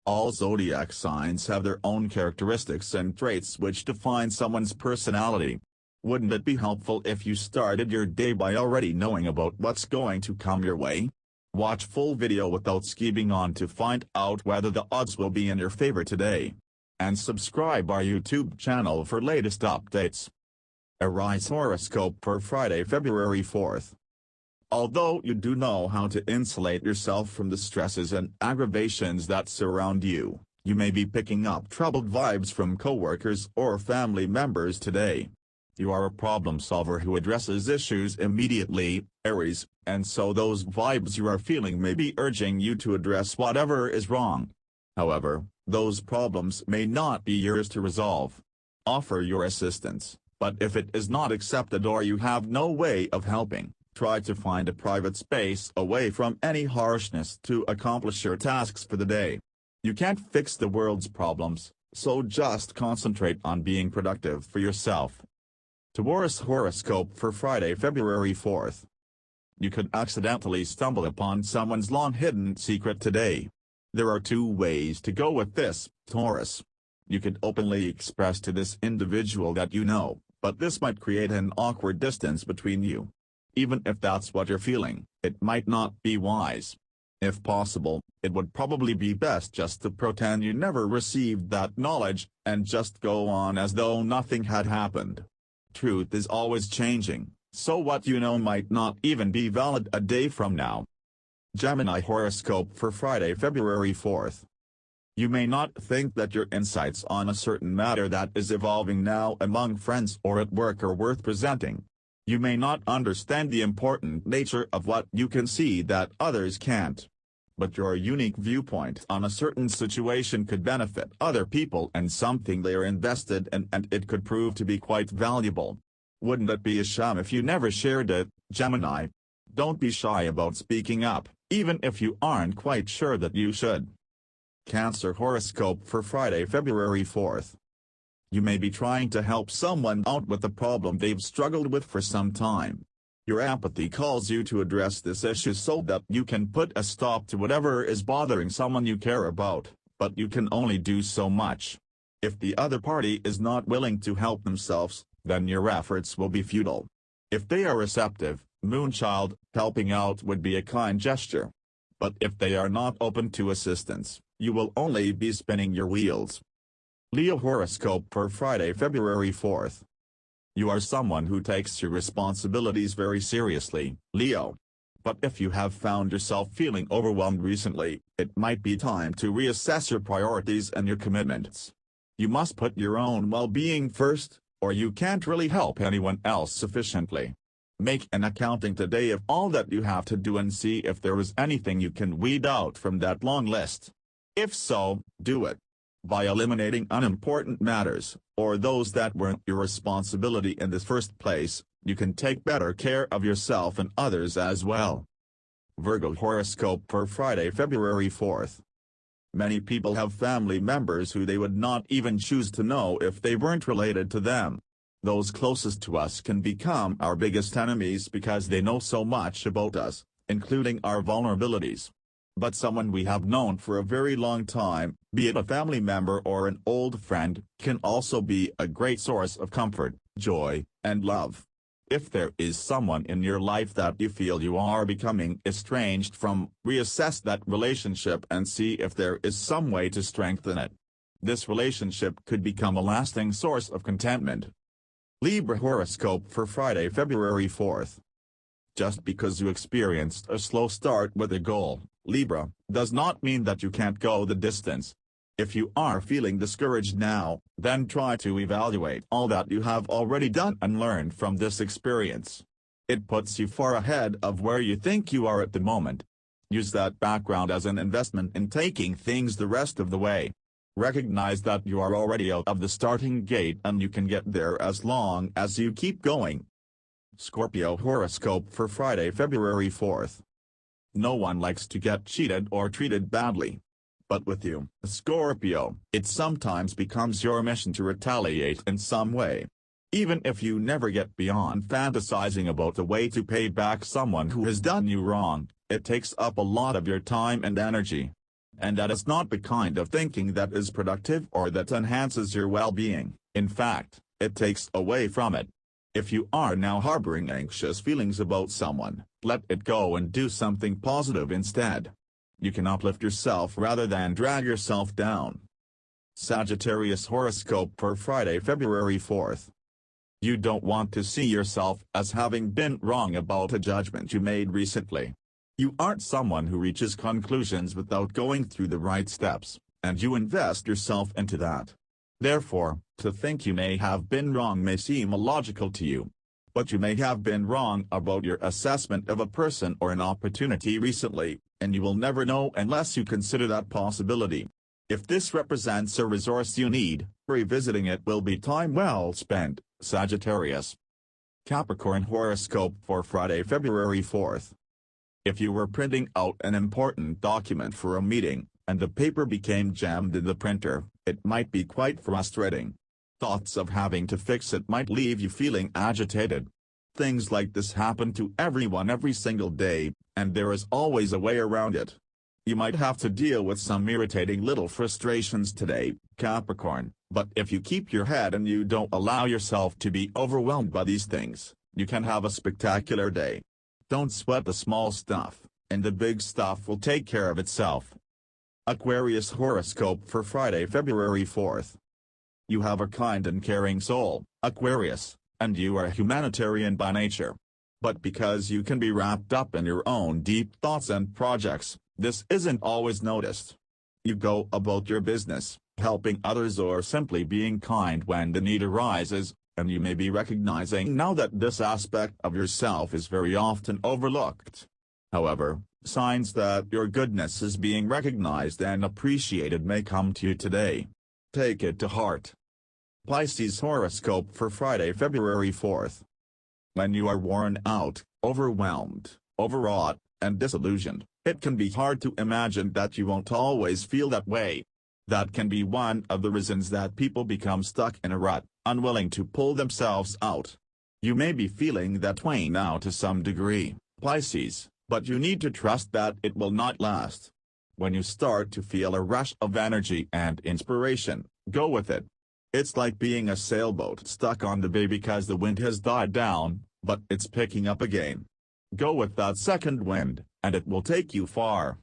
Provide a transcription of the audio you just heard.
All zodiac signs have their own characteristics and traits which define someone's personality. Wouldn't it be helpful if you started your day by already knowing about what's going to come your way? Watch full video without skipping on to find out whether the odds will be in your favor today. And subscribe our YouTube channel for latest updates. Aries horoscope for Friday, February 4th. Although you do know how to insulate yourself from the stresses and aggravations that surround you, you may be picking up troubled vibes from coworkers or family members today. You are a problem solver who addresses issues immediately, Aries, and so those vibes you are feeling may be urging you to address whatever is wrong. However, those problems may not be yours to resolve. Offer your assistance, but if it is not accepted or you have no way of helping, try to find a private space away from any harshness to accomplish your tasks for the day. You can't fix the world's problems, so just concentrate on being productive for yourself. Taurus horoscope for Friday, February 4th. You could accidentally stumble upon someone's long-hidden secret today. There are two ways to go with this, Taurus. You could openly express to this individual that you know, but this might create an awkward distance between you. Even if that's what you're feeling, it might not be wise. If possible, it would probably be best just to pretend you never received that knowledge, and just go on as though nothing had happened. Truth is always changing, so what you know might not even be valid a day from now. Gemini horoscope for Friday, February 4th. You may not think that your insights on a certain matter that is evolving now among friends or at work are worth presenting. You may not understand the important nature of what you can see that others can't. But your unique viewpoint on a certain situation could benefit other people and something they are invested in, and it could prove to be quite valuable. Wouldn't it be a shame if you never shared it, Gemini? Don't be shy about speaking up, even if you aren't quite sure that you should. Cancer horoscope for Friday, February 4th. You may be trying to help someone out with a problem they've struggled with for some time. Your empathy calls you to address this issue so that you can put a stop to whatever is bothering someone you care about, but you can only do so much. If the other party is not willing to help themselves, then your efforts will be futile. If they are receptive, Moonchild, helping out would be a kind gesture. But if they are not open to assistance, you will only be spinning your wheels. Leo horoscope for Friday, February 4th. You are someone who takes your responsibilities very seriously, Leo. But if you have found yourself feeling overwhelmed recently, it might be time to reassess your priorities and your commitments. You must put your own well-being first, or you can't really help anyone else sufficiently. Make an accounting today of all that you have to do and see if there is anything you can weed out from that long list. If so, do it. By eliminating unimportant matters, or those that weren't your responsibility in the first place, you can take better care of yourself and others as well. Virgo horoscope for Friday, February 4th. Many people have family members who they would not even choose to know if they weren't related to them. Those closest to us can become our biggest enemies because they know so much about us, including our vulnerabilities. But someone we have known for a very long time, be it a family member or an old friend, can also be a great source of comfort, joy, and love. If there is someone in your life that you feel you are becoming estranged from, reassess that relationship and see if there is some way to strengthen it. This relationship could become a lasting source of contentment. Libra horoscope for Friday, February 4th. Just because you experienced a slow start with a goal, Libra, does not mean that you can't go the distance. If you are feeling discouraged now, then try to evaluate all that you have already done and learn from this experience. It puts you far ahead of where you think you are at the moment. Use that background as an investment in taking things the rest of the way. Recognize that you are already out of the starting gate and you can get there as long as you keep going. Scorpio horoscope for Friday, February 4th. No one likes to get cheated or treated badly. But with you, Scorpio, it sometimes becomes your mission to retaliate in some way. Even if you never get beyond fantasizing about a way to pay back someone who has done you wrong, it takes up a lot of your time and energy. And that is not the kind of thinking that is productive or that enhances your well-being. In fact, it takes away from it. If you are now harboring anxious feelings about someone, let it go and do something positive instead. You can uplift yourself rather than drag yourself down. Sagittarius horoscope for Friday, February 4th. You don't want to see yourself as having been wrong about a judgment you made recently. You aren't someone who reaches conclusions without going through the right steps, and you invest yourself into that. Therefore, to think you may have been wrong may seem illogical to you. But you may have been wrong about your assessment of a person or an opportunity recently, and you will never know unless you consider that possibility. If this represents a resource you need, revisiting it will be time well spent, Sagittarius. Capricorn horoscope for Friday, February 4th. If you were printing out an important document for a meeting, and the paper became jammed in the printer, it might be quite frustrating. Thoughts of having to fix it might leave you feeling agitated. Things like this happen to everyone every single day, and there is always a way around it. You might have to deal with some irritating little frustrations today, Capricorn, but if you keep your head and you don't allow yourself to be overwhelmed by these things, you can have a spectacular day. Don't sweat the small stuff, and the big stuff will take care of itself. Aquarius horoscope for Friday, February 4th. You have a kind and caring soul, Aquarius, and you are a humanitarian by nature. But because you can be wrapped up in your own deep thoughts and projects, this isn't always noticed. You go about your business, helping others or simply being kind when the need arises, and you may be recognizing now that this aspect of yourself is very often overlooked. However, signs that your goodness is being recognized and appreciated may come to you today. Take it to heart. Pisces horoscope for Friday, February 4th. When you are worn out, overwhelmed, overwrought, and disillusioned, it can be hard to imagine that you won't always feel that way. That can be one of the reasons that people become stuck in a rut, unwilling to pull themselves out. You may be feeling that way now to some degree, Pisces, but you need to trust that it will not last. When you start to feel a rush of energy and inspiration, go with it. It's like being a sailboat stuck on the bay because the wind has died down, but it's picking up again. Go with that second wind, and it will take you far.